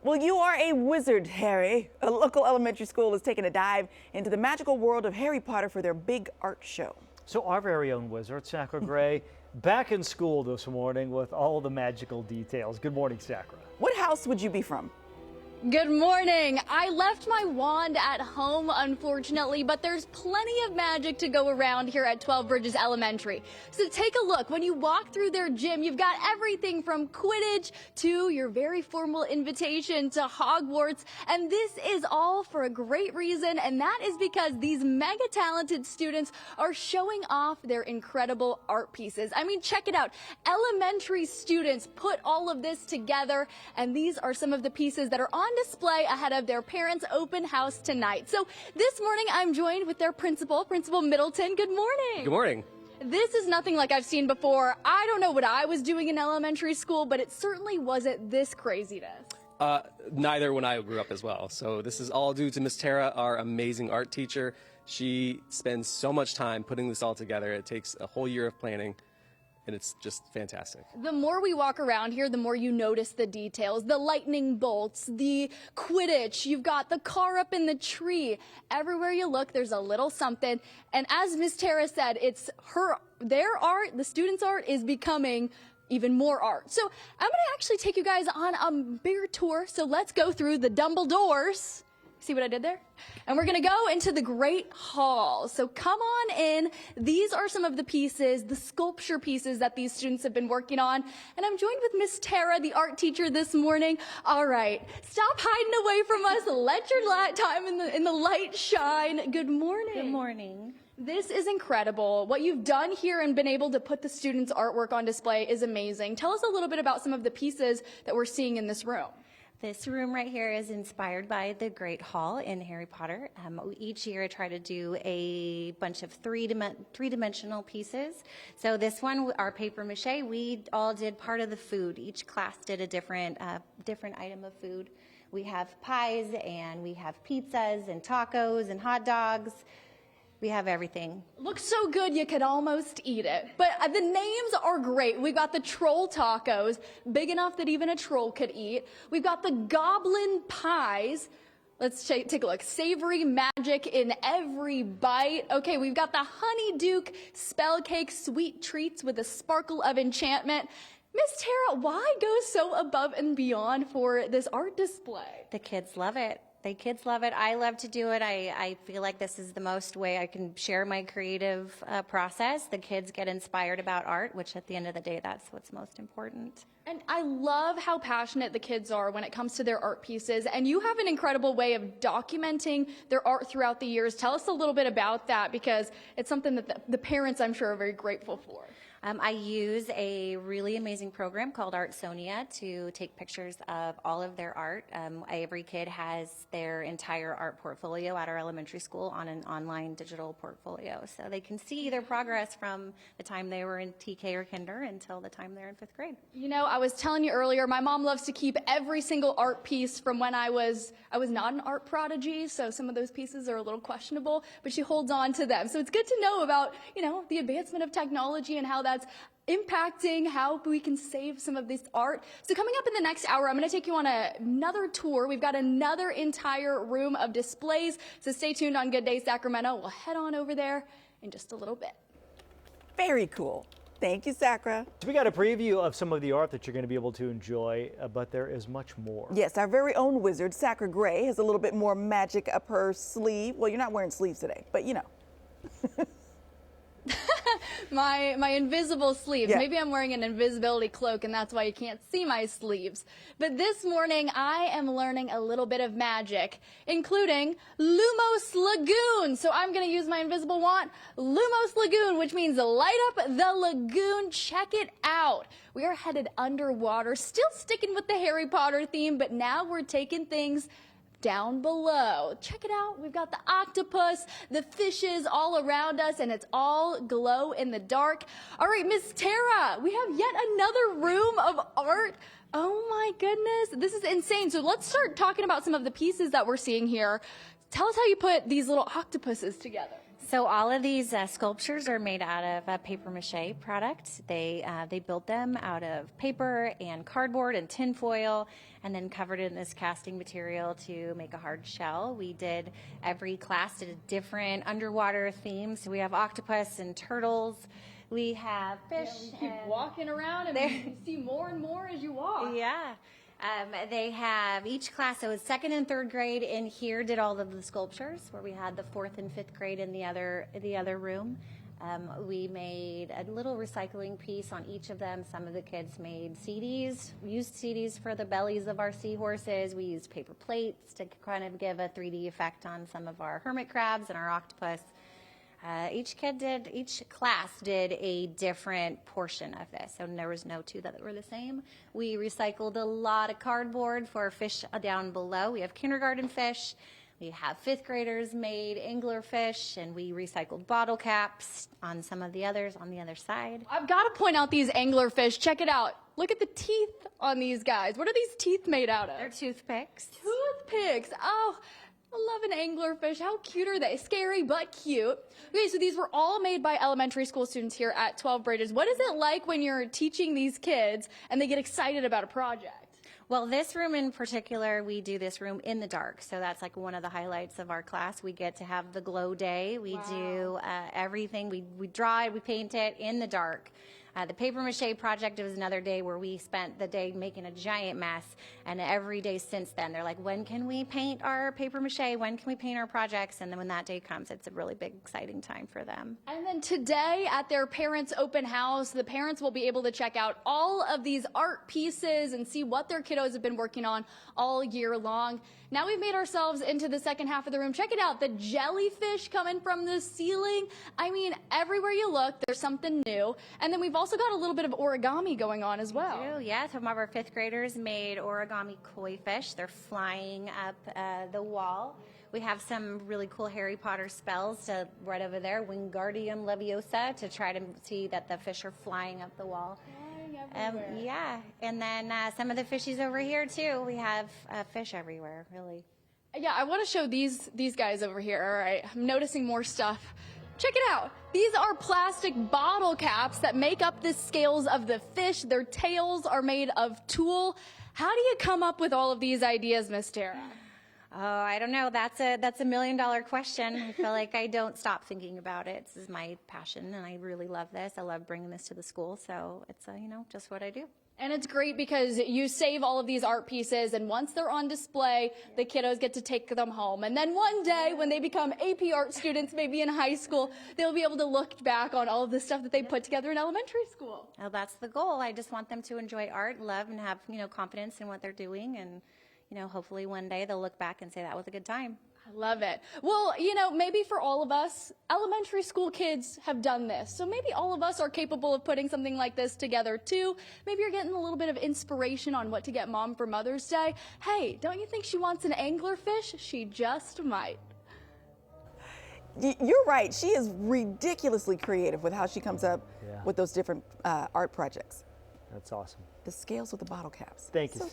Well, you are a wizard, Harry. A local elementary school is taking a dive into the magical world of Harry Potter for their big art show. So our very own wizard, Sakura Gray, back in school this morning with all the magical details. Good morning, Sakura. What house would you be from? Good morning. I left my wand at home, unfortunately, but there's plenty of magic to go around here at 12 Bridges Elementary. So take a look. When you walk through their gym, you've got everything from Quidditch to your very formal invitation to Hogwarts. And this is all for a great reason, and that is because these mega talented students are showing off their incredible art pieces. I mean, check it out. Elementary students put all of this together, and these are some of the pieces that are on display ahead of their parents' open house tonight. So this morning I'm joined with their principal, Principal Middleton. Good morning. Good morning. This is nothing like I've seen before. I don't know what I was doing in elementary school, but it certainly wasn't this craziness. Neither when I grew up as well. So this is all due to Miss Tara, our amazing art teacher. She spends so much time putting this all together. It takes a whole year of planning. And it's just fantastic. The more we walk around here, the more you notice the details. The lightning bolts, the Quidditch, you've got the car up in the tree. Everywhere you look, there's a little something. And as Miss Tara said, it's their art, the students' art is becoming even more art. So I'm gonna actually take you guys on a bigger tour. So let's go through the Dumbledores. See what I did there? And we're gonna go into the Great Hall. So come on in. These are some of the pieces, the sculpture pieces that these students have been working on. And I'm joined with Miss Tara, the art teacher this morning. All right, stop hiding away from us. Let your time in the light shine. Good morning. Good morning. This is incredible. What you've done here and been able to put the students' artwork on display is amazing. Tell us a little bit about some of the pieces that we're seeing in this room. This room right here is inspired by the Great Hall in Harry Potter. Each year I try to do a bunch of three-dimensional pieces. So this one, our paper mache, we all did part of the food. Each class did a different item of food. We have pies and we have pizzas and tacos and hot dogs. We have everything. Looks so good you could almost eat it. But the names are great. We've got the troll tacos, big enough that even a troll could eat. We've got the goblin pies. Let's take a look. Savory magic in every bite. Okay, we've got the honeyduke spell cake, sweet treats with a sparkle of enchantment. Miss Tara, why go so above and beyond for this art display? The kids love it. The kids love it. I love to do it. I feel like this is the most way I can share my creative process. The kids get inspired about art, which at the end of the day, that's what's most important. And I love how passionate the kids are when it comes to their art pieces. And you have an incredible way of documenting their art throughout the years. Tell us a little bit about that, because it's something that the parents, I'm sure, are very grateful for. I use a really amazing program called Art Sonia to take pictures of all of their art. Every kid has their entire art portfolio at our elementary school on an online digital portfolio. So they can see their progress from the time they were in TK or kinder until the time they're in 5th grade. You know, I was telling you earlier, my mom loves to keep every single art piece from when I was not an art prodigy, so some of those pieces are a little questionable, but she holds on to them. So it's good to know about, you know, the advancement of technology and how that's impacting how we can save some of this art. So coming up in the next hour, I'm going to take you on another tour. We've got another entire room of displays. So stay tuned on Good Day Sacramento. We'll head on over there in just a little bit. Very cool. Thank you, Sakura. So we got a preview of some of the art that you're going to be able to enjoy, but there is much more. Yes, our very own wizard, Sakura Gray, has a little bit more magic up her sleeve. Well, you're not wearing sleeves today, but you know. My invisible sleeves. Yeah. Maybe I'm wearing an invisibility cloak and that's why you can't see my sleeves. But this morning I am learning a little bit of magic, including Lumos Lagoon. So I'm going to use my invisible wand, Lumos Lagoon, which means light up the lagoon. Check it out. We are headed underwater, still sticking with the Harry Potter theme, but now we're taking things down below. Check it out. We've got the octopus, the fishes all around us, and it's all glow in the dark. All right, Miss Tara, we have yet another room of art. Oh my goodness, this is insane. So let's start talking about some of the pieces that we're seeing here. Tell us how you put these little octopuses together. So all of these sculptures are made out of a paper mache product. They built them out of paper and cardboard and tin foil, and then covered it in this casting material to make a hard shell. Every class did a different underwater theme. So we have octopus and turtles. We have fish. Yeah, we keep walking around and you see more and more as you walk. Yeah. They have each class, so it's 2nd and 3rd grade in here did all of the sculptures, where we had the 4th and 5th grade in the other room. We made a little recycling piece on each of them. Some of the kids made CDs, used CDs for the bellies of our seahorses. We used paper plates to kind of give a 3D effect on some of our hermit crabs and our octopus. Each class did a different portion of this, so there was no two that were the same. We recycled a lot of cardboard for fish down below. We have kindergarten fish. We have 5th graders made angler fish, and we recycled bottle caps on some of the others on the other side. I've got to point out these angler fish. Check it out. Look at the teeth on these guys. What are these teeth made out of? They're toothpicks. Toothpicks. Oh, I love an anglerfish. How cute are they? Scary, but cute. Okay, so these were all made by elementary school students here at 12 Bridges. What is it like when you're teaching these kids and they get excited about a project? Well, this room in particular, we do this room in the dark. So that's like one of the highlights of our class. We get to have the glow day. We do everything. We draw it, we paint it in the dark. The paper mache project was another day where we spent the day making a giant mess, and every day since then they're like, when can we paint our paper mache? When can we paint our projects? And then when that day comes, it's a really big, exciting time for them. And then today at their parents' open house, the parents will be able to check out all of these art pieces and see what their kiddos have been working on all year long. Now we've made ourselves into the second half of the room. Check it out, the jellyfish coming from the ceiling. I mean, everywhere you look, there's something new. And then we've also got a little bit of origami going on as well. We do, yeah. Some of our 5th graders made origami koi fish. They're flying up the wall. We have some really cool Harry Potter spells right over there, Wingardium Leviosa, to try to see that the fish are flying up the wall. Yeah, and then some of the fishies over here too. We have fish everywhere, really. Yeah, I want to show these guys over here. All right, I'm noticing more stuff. Check it out. These are plastic bottle caps that make up the scales of the fish. Their tails are made of tulle. How do you come up with all of these ideas, Miss Tara? Oh, I don't know. That's a $1 million question. I feel like I don't stop thinking about it. This is my passion, and I really love this. I love bringing this to the school, so it's just what I do. And it's great because you save all of these art pieces, and once they're on display, the kiddos get to take them home. And then one day, when they become AP art students, maybe in high school, they'll be able to look back on all of the stuff that they put together in elementary school. Well, that's the goal. I just want them to enjoy art, love, and have confidence in what they're doing, and hopefully one day they'll look back and say that was a good time. I love it. Well, maybe for all of us, elementary school kids have done this. So maybe all of us are capable of putting something like this together too. Maybe you're getting a little bit of inspiration on what to get Mom for Mother's Day. Hey, don't you think she wants an anglerfish? She just might. You're right. She is ridiculously creative with how she comes up with those different art projects. That's awesome. The scales with the bottle caps. Thank you, Sasha.